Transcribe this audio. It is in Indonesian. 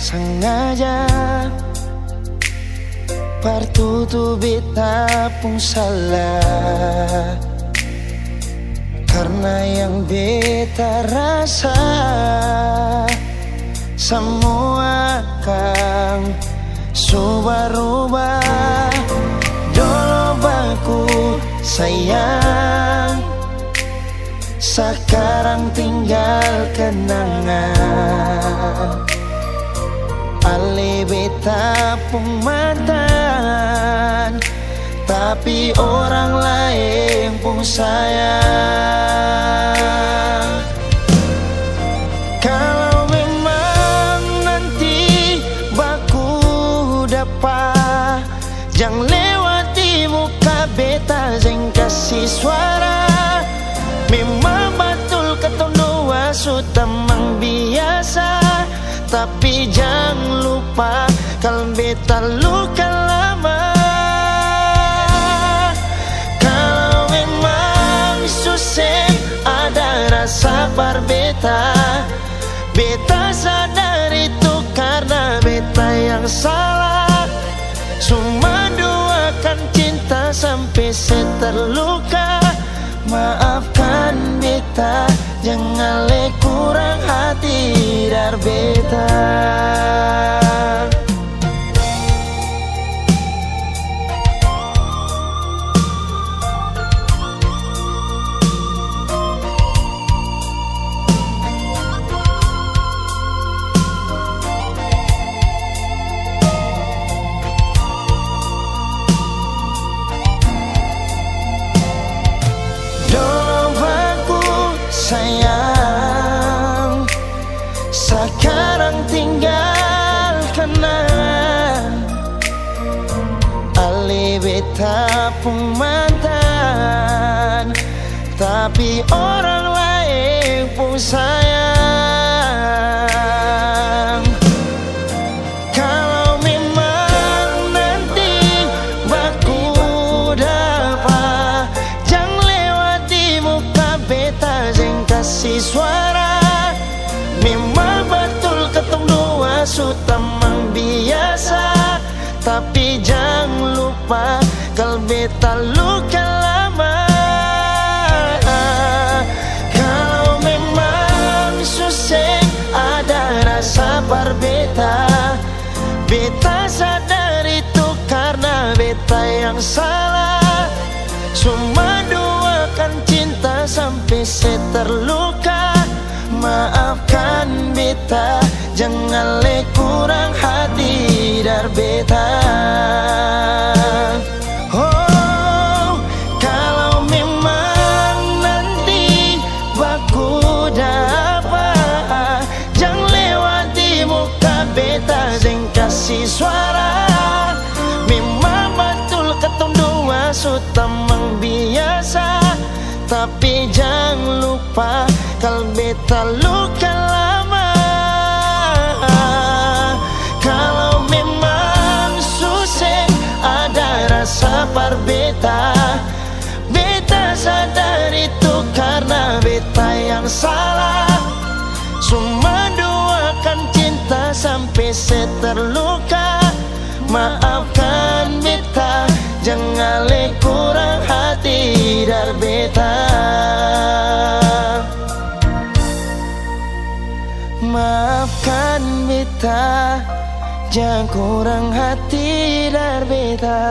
sengaja partutu beta pun salah, karena yang beta rasa semua akan subah-rubah. Dulu baku sayang, sekarang tinggal kenangan. Ale beta pun mantan, tapi orang lain pun sayang. Kalau memang nanti baku dapat, jangan lewati muka beta, jangan kasih suara. Memang betul ketong dua sudah mang biasa, tapi jangan lupa kalau beta luka lama. Kalau memang susah ada rasa berbeta, beta sadar itu karena beta yang salah. Cuma duakan cinta sampai saya terluka. Maafkan beta, jangan le kurang hati dar beta. Sayang, sekarang tinggal kenang. Ale beta pun mantan, tapi orang lain pun sayang. Kalau memang nanti baku dapat, jangan lewati muka beta, jangan kasih suara. Memang betul ketong dua sudah mang biasa, tapi jangan lupa kalau beta luka lama. Kalau memang susah ada rasa berbeda, beta sadar itu karena beta yang salah. Cuma duakan cinta sampai saya terluka. Maafkan beta, jangan le kurang hati dar beta. Oh, kalau memang nanti baku dapat, jangan lewati muka beta, jangan kasih suara. Memang betul ketong dua sudah mang biasa, tapi jangan lupa kalau beta luka lama. Kalau memang susah ada rasa berbeda, beta sadar itu karena beta yang salah. Cuma duakan cinta sampai saya terluka. Maafkan beta, jangan le kurang hati dar beta. Maafkan beta, jangan kurang hati dar beta.